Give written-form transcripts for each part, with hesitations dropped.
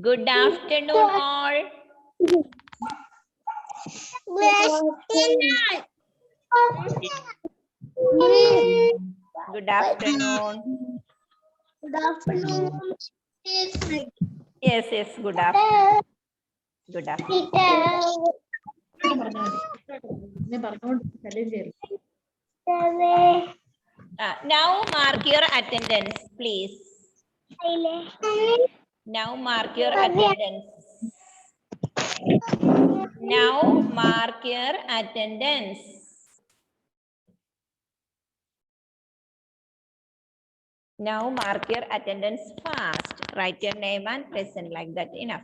Good afternoon, all. Good afternoon. Good afternoon. Yes, good afternoon. Good afternoon. Now mark your attendance, please. Now mark your attendance. Now mark your attendance. Now mark your attendance fast. Write your name and present like that. Enough.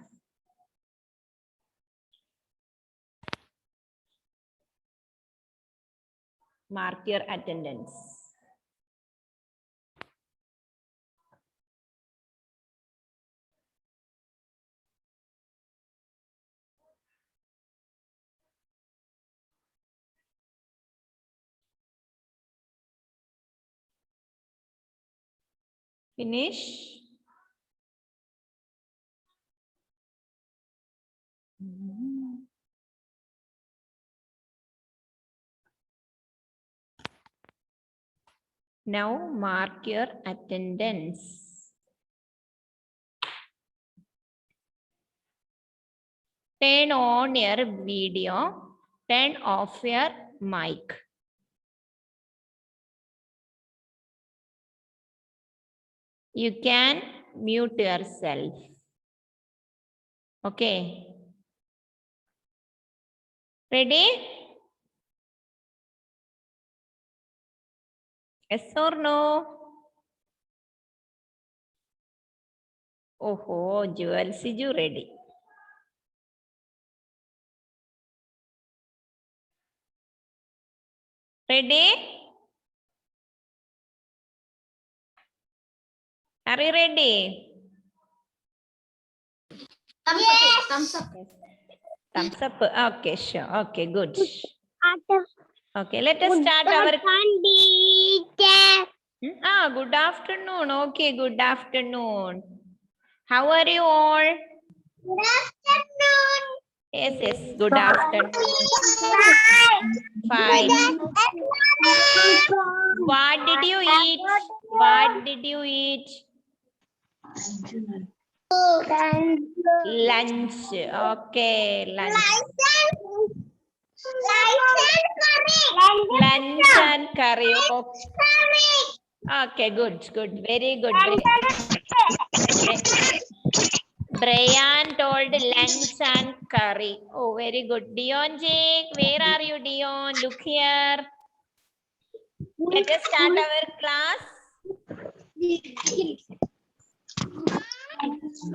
Mark your attendance. Finish. Now mark your attendance. Turn on your video. Turn off your mic. You can mute yourself. Okay. Ready? Yes or no? Oh, Jewel Siju ready. Ready? Are you ready? Thumbs up. Thumbs up. Okay, sure. Okay, good. Okay, let us start our. Good afternoon. Okay, good afternoon. How are you all? Good afternoon. Yes, good afternoon. Fine. What did you eat? What did you eat? Lunch. Okay, lunch. Lunch and curry. Okay, good. Very good. Brian told lunch and curry. Oh, very good. Dion Jake, where are you, Dion? Look here. Let us start our class.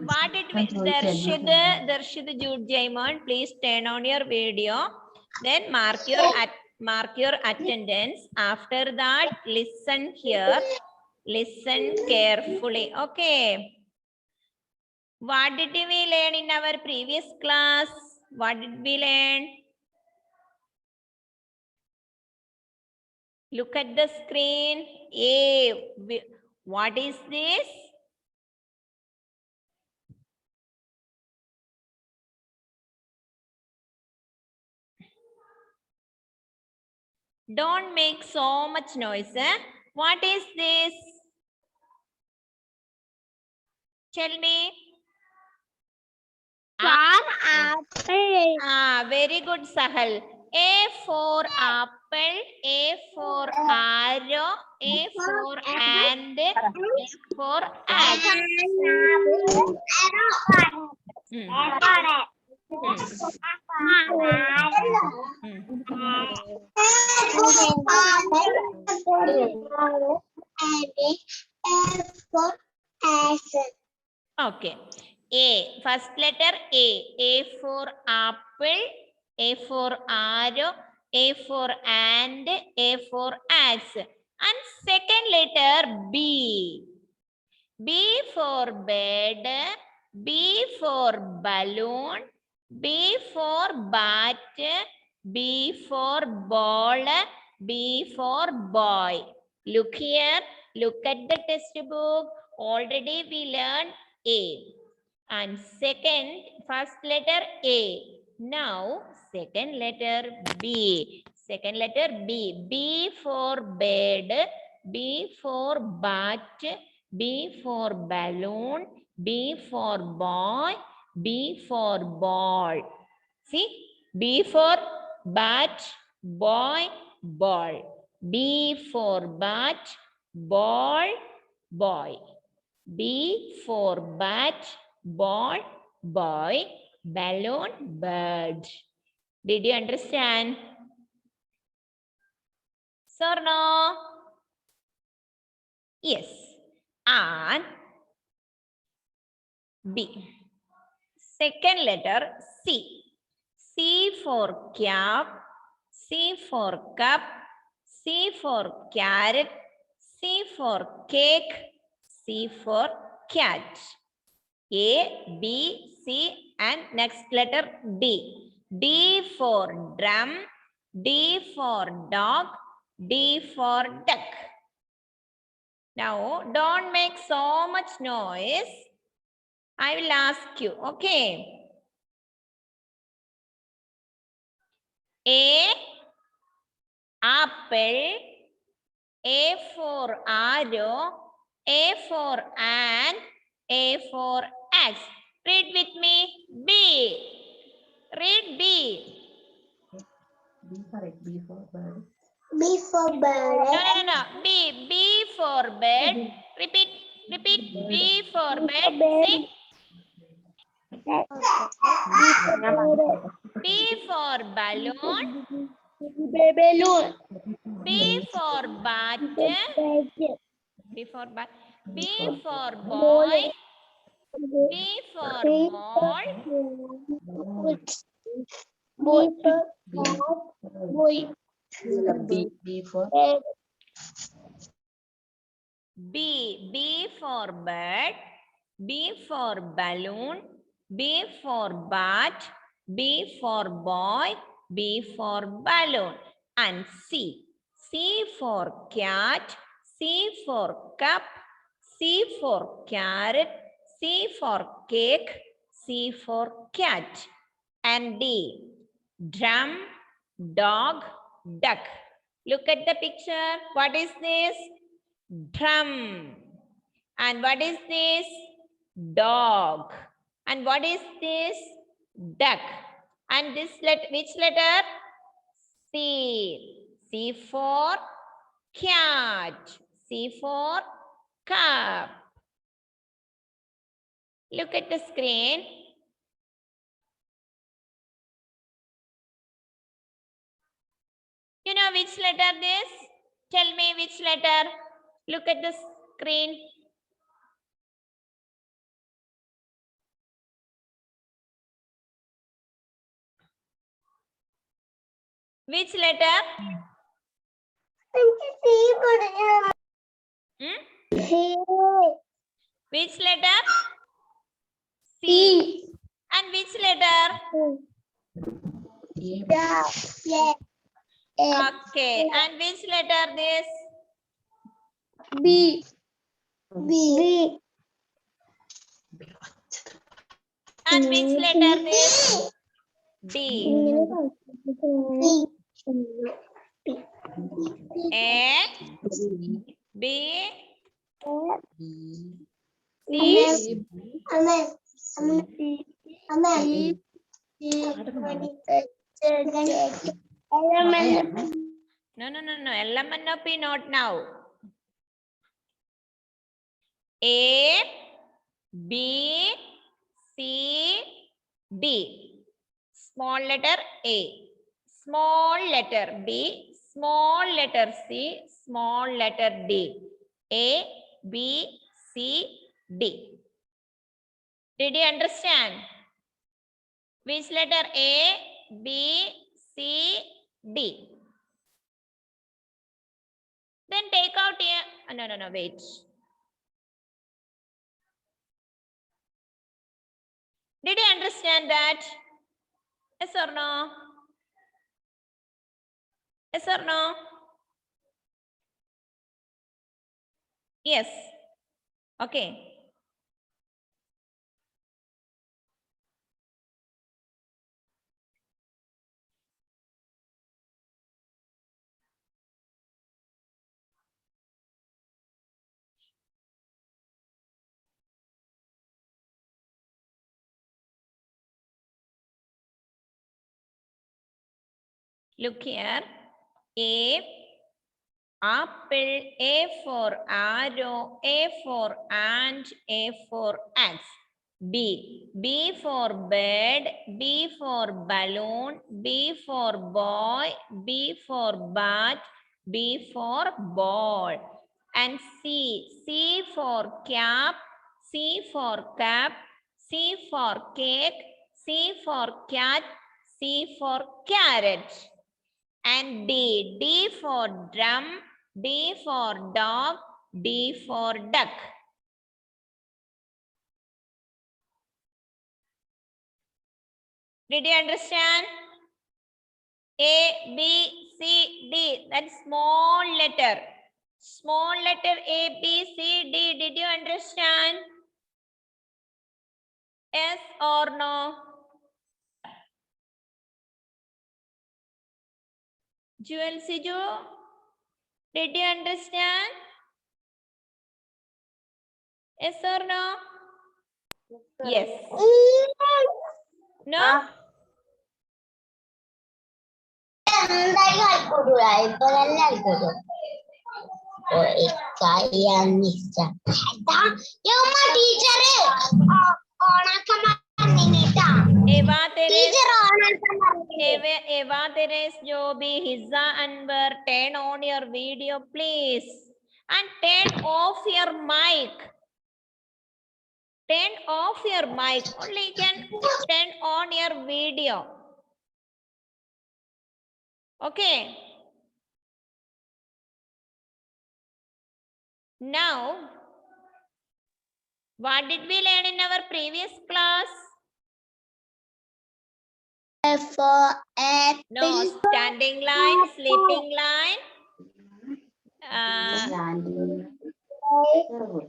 What did we, Darshid Jude Jaimon, please turn on your video. Then mark your attendance. After that, listen here. Listen carefully. Okay. What did we learn in our previous class? What did we learn? Look at the screen. What is this? Don't make so much noise. What is this? Tell me. Apple. Very good, Sahal. A for apple, A for arrow, A for and, A for axe. Okay. A. First letter A. A for apple, A for arrow, A for and, A for axe. And second letter B. B for bed, B for balloon, B for bat, B for ball, B for boy. Look here, look at the textbook. Already we learned A. And first letter A. Now, second letter B. Second letter B. B for bed. B for bat. B for balloon. B for boy. B for ball. See? B for bat, boy, ball. B for bat, ball, boy. B for bat, ball, boy, balloon, bird. Did you understand? Yes or no? Yes. And B. Second letter C. C for cap, C for cup, C for carrot, C for cake, C for cat. A, B, C, and next letter D. D for drum, D for dog, D for duck. Now, don't make so much noise. I will ask you, okay? A, apple, A for arrow, A for ant, A for axe. Read with me. B. Read B. B correct. B for bird. B for bird. No. B. B for bed. Repeat. B for bed. Say. B for balloon. Balloon. B for bat. B for bat. B for Ball. boy. B for ball. Boy. B. Boy. B for B. B for bird. B for balloon. B for bat. B for boy. B for balloon. And C. C for cat. C for cup. C for carrot. C for cake. C for cat. And D. Drum, dog, duck. Look at the picture. What is this? Drum. And what is this? Dog. And what is this? Duck. And this which letter? C. C for cat. C for cup. Look at the screen. You know which letter this? Tell me which letter. Look at the screen. Which letter? Which letter? C. And which letter? Okay. And which letter this? B. B. And which letter this? D. A, B, C. No. LMNOP not now. A, B, C, D. Small letter A. Small letter B. Small letter C. Small letter D. A, B, C, D. Did you understand? Which letter A, B, C, D? Then take out here. No, wait. Did you understand that? Yes or no? Yes or no? Yes. Okay. Look here. A, apple. A for arrow. A for ant. A for axe. B. B for bed. B for balloon. B for boy. B for bat. B for ball. And C. C for cap. C for cap. C for cake. C for cat. C for carrot. And D. D for drum. D for dog. D for duck. Did you understand? A, B, C, D. That small letter. Small letter A, B, C, D. Did you understand? Yes or no? Jewel Siju, did you understand? Yes or no? Yes. No? Eva Teres Joby, Hizza Anwar, turn on your video, please. And turn off your mic. Turn off your mic. Only you can turn on your video. Okay. Now, what did we learn in our previous class? For apple. No, standing line, sleeping line.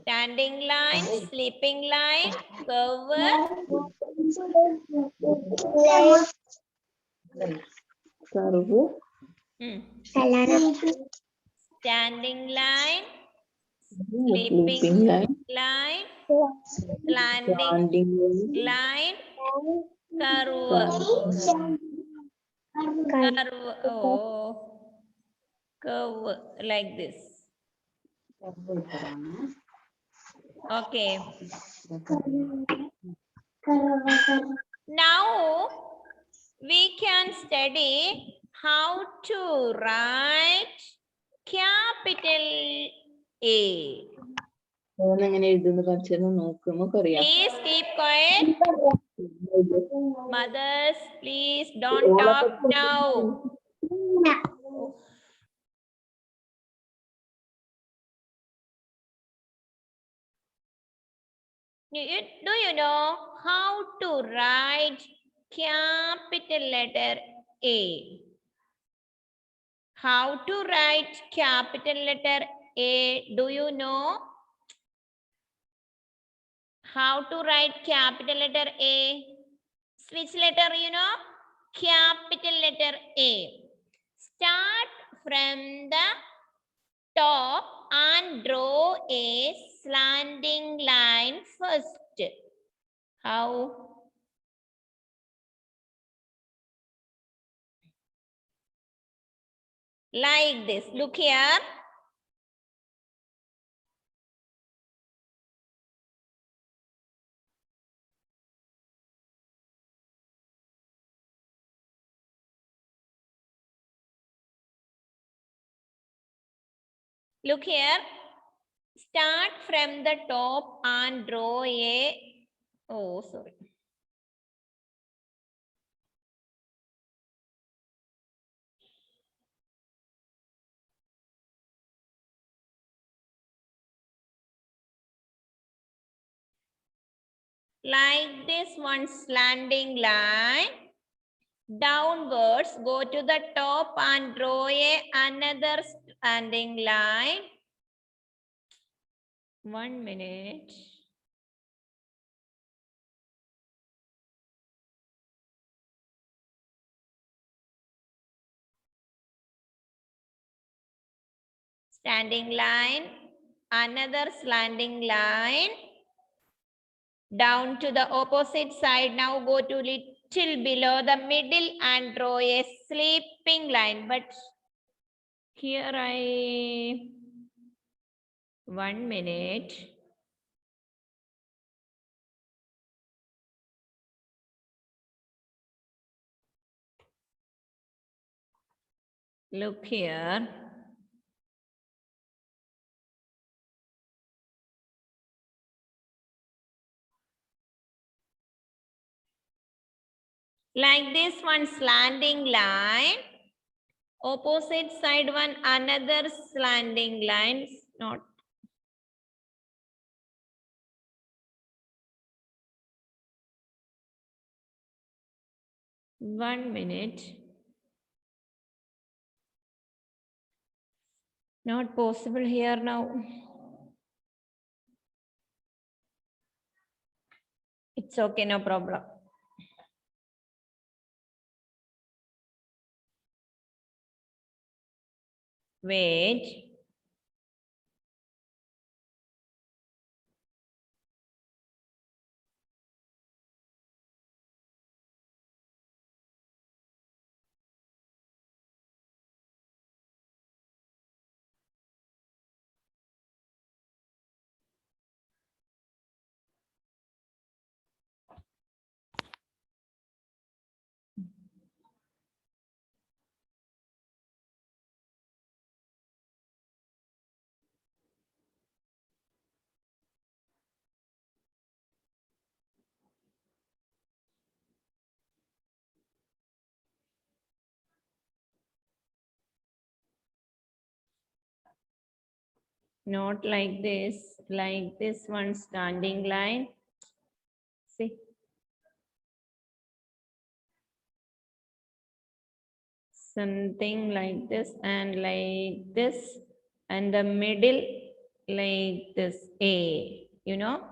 Standing line, sleeping line, curve. Standing line, sleeping line, landing line, curve. Curve. Oh, curve like this. Okay. Now we can study how to write capital A. Please keep quiet. Mothers, please don't talk now. Do you know how to write capital letter A? How to write capital letter A? Do you know? How to write capital letter A? Which letter you know? Capital letter A. Start from the top and draw a slanting line first. How? Like this. Look here. Look here. Start from the top and draw a, oh, sorry. Like this one slanting line. Downwards, go to the top and draw another slanting line. 1 minute. Standing line, another slanting line. Down to the opposite side. Now go to below the middle and draw a sleeping line. But here 1 minute. Look here. Like this one slanting line. Opposite side one another slanting line. Not. One minute. Not possible here now. It's okay, no problem. Wait. Not like this one standing line. See. Something like this and like this, and the middle like this A. You know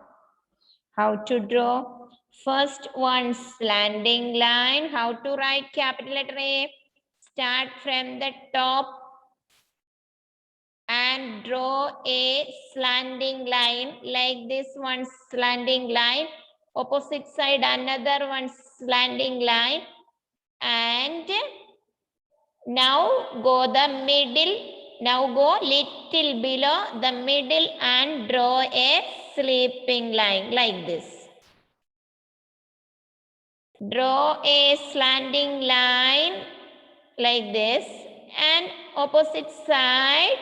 how to draw? First one slanting line. How to write capital letter A? Start from the top and draw a slanting line like this one slanting line. Opposite side another one slanting line, and now go the middle. Now go little below the middle and draw a sleeping line like this. Draw a slanting line like this, and opposite side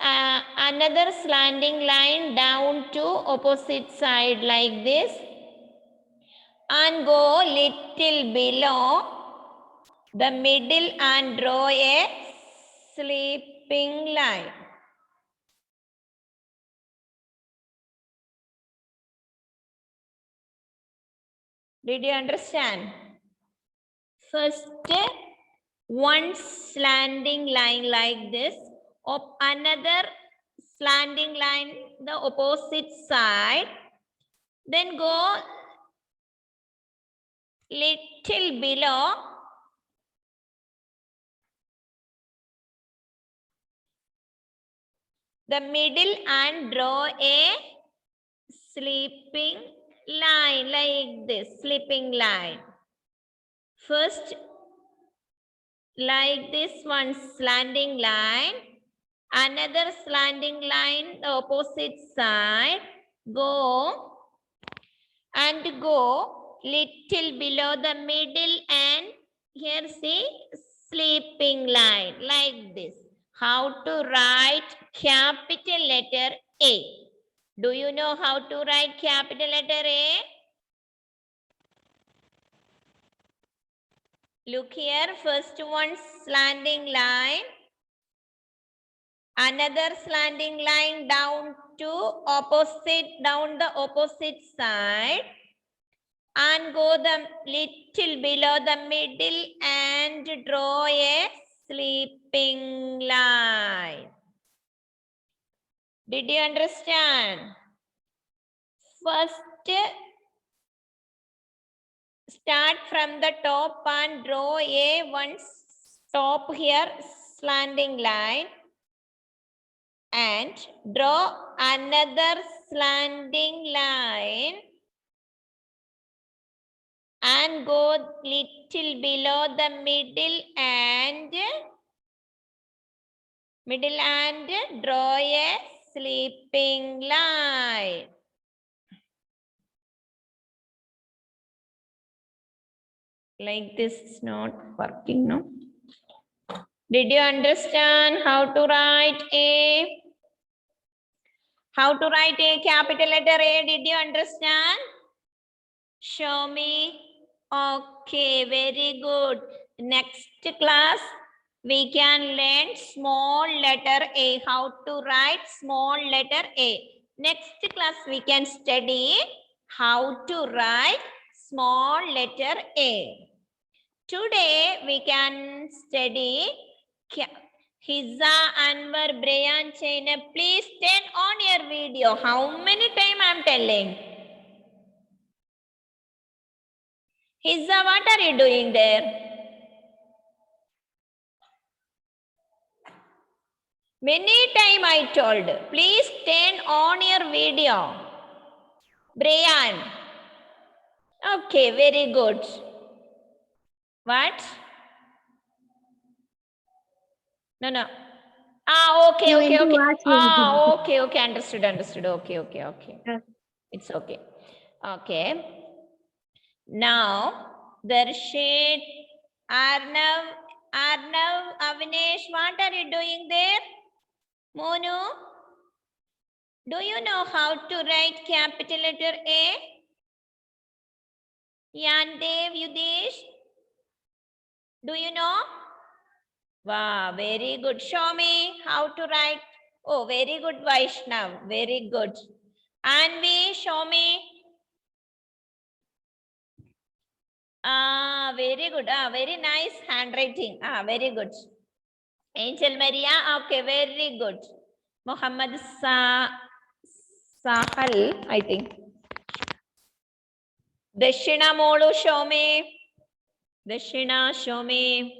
another slanting line down to opposite side like this, and go little below the middle and draw a sleeping line. Did you understand? First, one slanting line like this, another slanting line the opposite side, then go little below the middle and draw a sleeping line like this, sleeping line. First, like this one slanting line, another slanting line the opposite side, go and go little below the middle, and here see sleeping line like this. How to write capital letter A? Do you know how to write capital letter A? Look here, first one slanting line, another slanting line down the opposite side, and go the little below the middle and draw a sleeping line. Did you understand? First, start from the top and draw a one top here slanting line, and draw another slanting line and go little below the middle and draw a sleeping line. Like this is not working, no? Did you understand how to write A? How to write a capital letter A? Did you understand? Show me. Okay, very good. Next class, we can learn small letter A. How to write small letter A. Next class, we can study how to write small letter A. Today, we can study Hiza, Anwar, Brian, Chaina. Please turn on your video. How many times I am telling? Hiza, what are you doing there? Many times I told. Please turn on your video. Brian. Okay, very good. What? No. Okay. Okay. Understood. Okay. It's okay. Okay. Now, Darshit, Arnav, Avnesh, what are you doing there? Monu, do you know how to write capital letter A? Yandev, Yudesh, do you know? Wow, very good. Show me how to write. Oh, very good, Vaishnav. Very good. Anvi, show me. Very good. Very nice handwriting. Very good. Angel Maria. Okay, very good. Muhammad Sahal, I think. Dashina Molu, show me. Dashina, show me.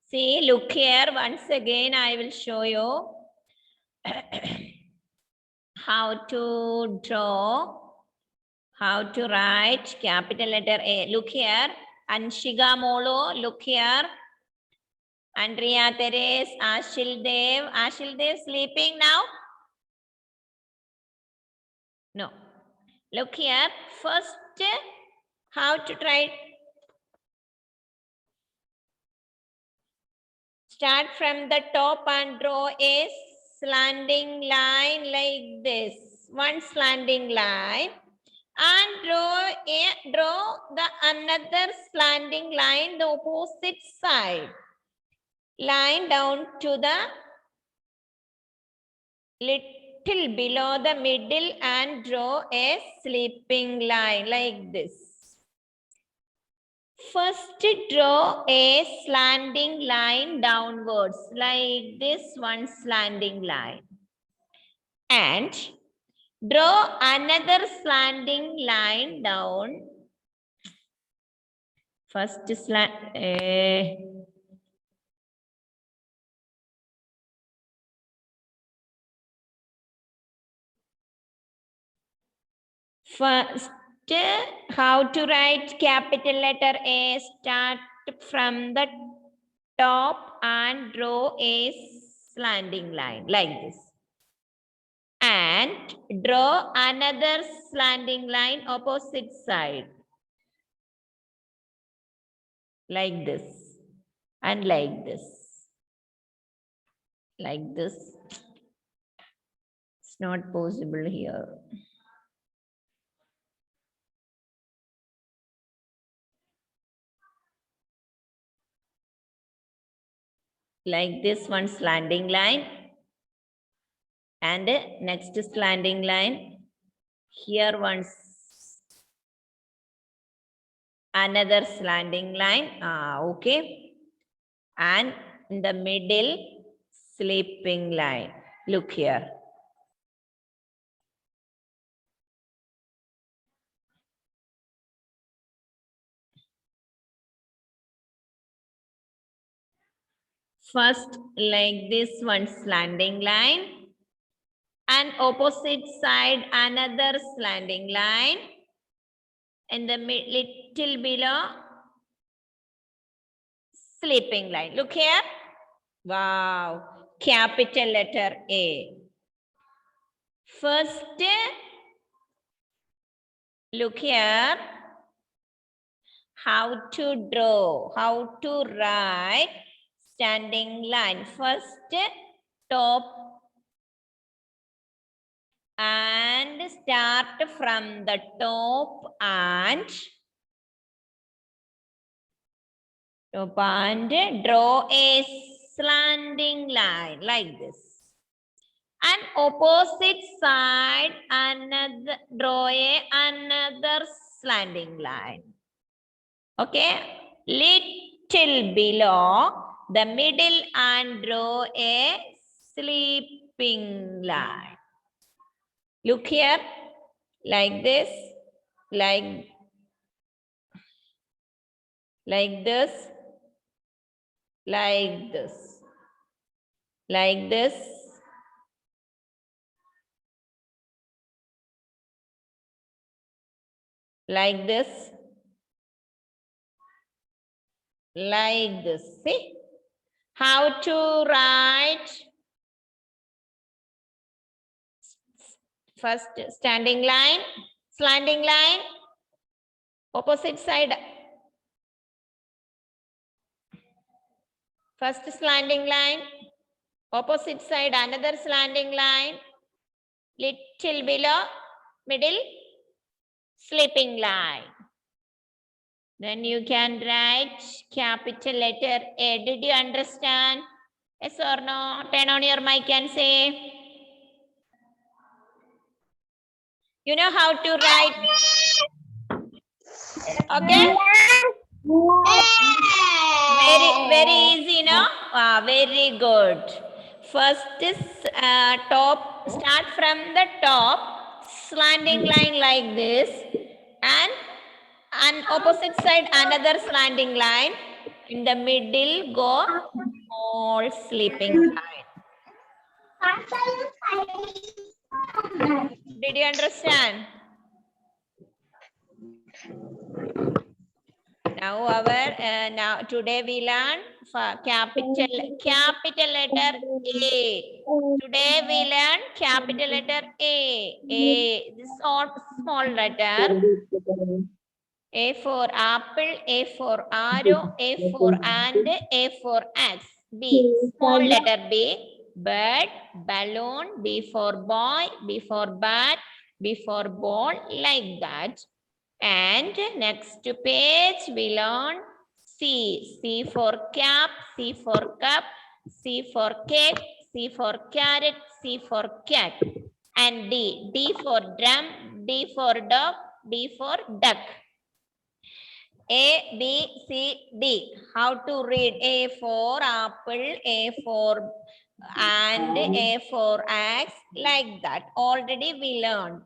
See, look here. Once again, I will show you how to draw, how to write capital letter A. Look here. Anshiga Molo, look here. Andrea Teres, Ashil Dev sleeping now? No. Look here. First, how to write? Start from the top and draw a slanting line like this. One slanting line. And draw the another slanting line, the opposite side. Line down to the little below the middle and draw a sleeping line like this. First, draw a slanting line downwards like this, one slanting line. And draw another slanting line down. First slant. First, how to write capital letter A? Start from the top and draw a slanting line like this. And draw another slanting line opposite side. Like this. And like this. Like this. It's not possible here. Like this, one slanting line. And next slanting line. Here one another slanting line. Okay. And in the middle, sleeping line. Look here. First, like this, one slanting line. And opposite side, another slanting line. in the little below sleeping line. Look here. Wow, capital letter A. First, look here. How to draw, how to write standing line. First, top and start from the top and draw a slanting line like this. And opposite side, another draw another slanting line. Okay, little below the middle and draw a sleeping line. Look here, like this, like this, like this, like this, like this, like this. See how to write. First standing line, slanting line, opposite side. First slanting line, opposite side another slanting line, little below, middle, sleeping line. Then you can write capital letter A. Did you understand? Yes or no? Turn on your mic and say. You know how to write? Okay? Very easy, no? Very good. First is top, start from the top, slanting line like this, and opposite side another slanting line. In the middle go small sleeping line. Did you understand? Now now today we learn for capital letter A. Today we learn capital letter A. This all small letter. A for apple, A for arrow, A for ant, A for axe. B, small letter B. Bird, balloon, B for boy, B for bat, B for ball, like that. And next page we learn C. C for cap, C for cup, C for cake, C for carrot, C for cat. And D. D for drum, D for dog, D for duck. A, B, C, D. How to read? A for apple, A for and A for axe, like that. Already we learned.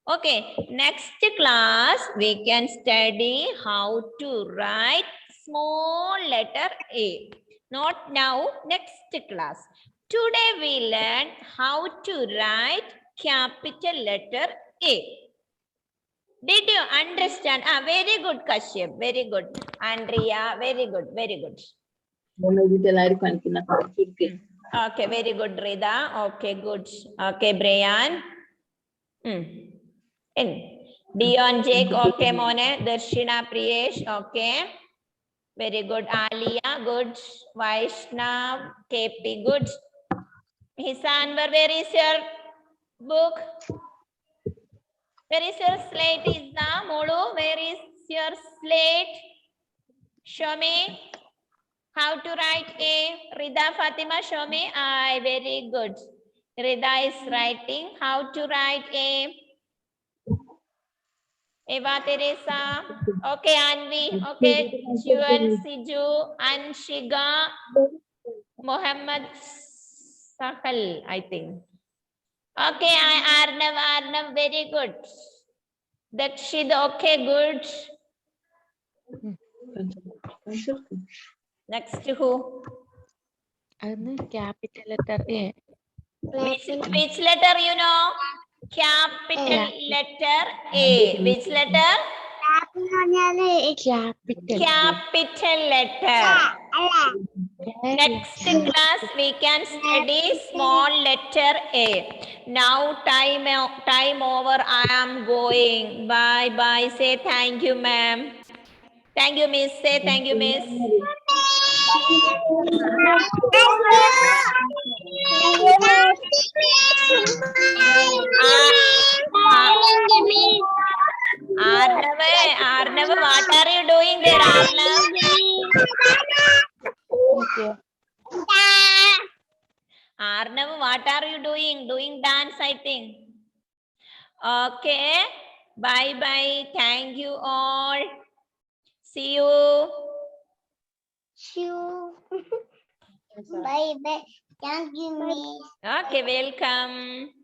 Okay, next class we can study how to write small letter A. Not now, next class. Today we learn how to write capital letter A. Did you understand? Very good, Kashyap. Very good. Andrea, very good, very good. Okay, very good, Rida. Okay, good. Okay, Brian. Dion, Jake, okay, Mone. Darshina, Priyesh, okay. Very good. Alia, good. Vaishnav, KP, good. Hisanvar, where is your book? Where is your slate? Is the Molu? Where is your slate? Show me how to write A. Rida, Fatima, show me. Very good. Rida is writing how to write A. Eva Teresa. Okay, Anvi. Okay, Juan, Siju, Anshiga, Mohammed Sahal, I think. Okay, Arnav, very good. Dakshid, okay, good. Next who? Capital letter A. Which letter you know? Capital letter A. Which letter? Capital letter. Next class we can study small letter A. Now time over. I am going. Bye bye. Say thank you, ma'am. Thank you, miss. Say thank you, miss. Arnav, what are you doing there, Arnav? Arnav, what are you doing? Doing dance, I think. Okay. Bye bye. Thank you all. See you. Bye bye. Thank you, miss. Okay, welcome.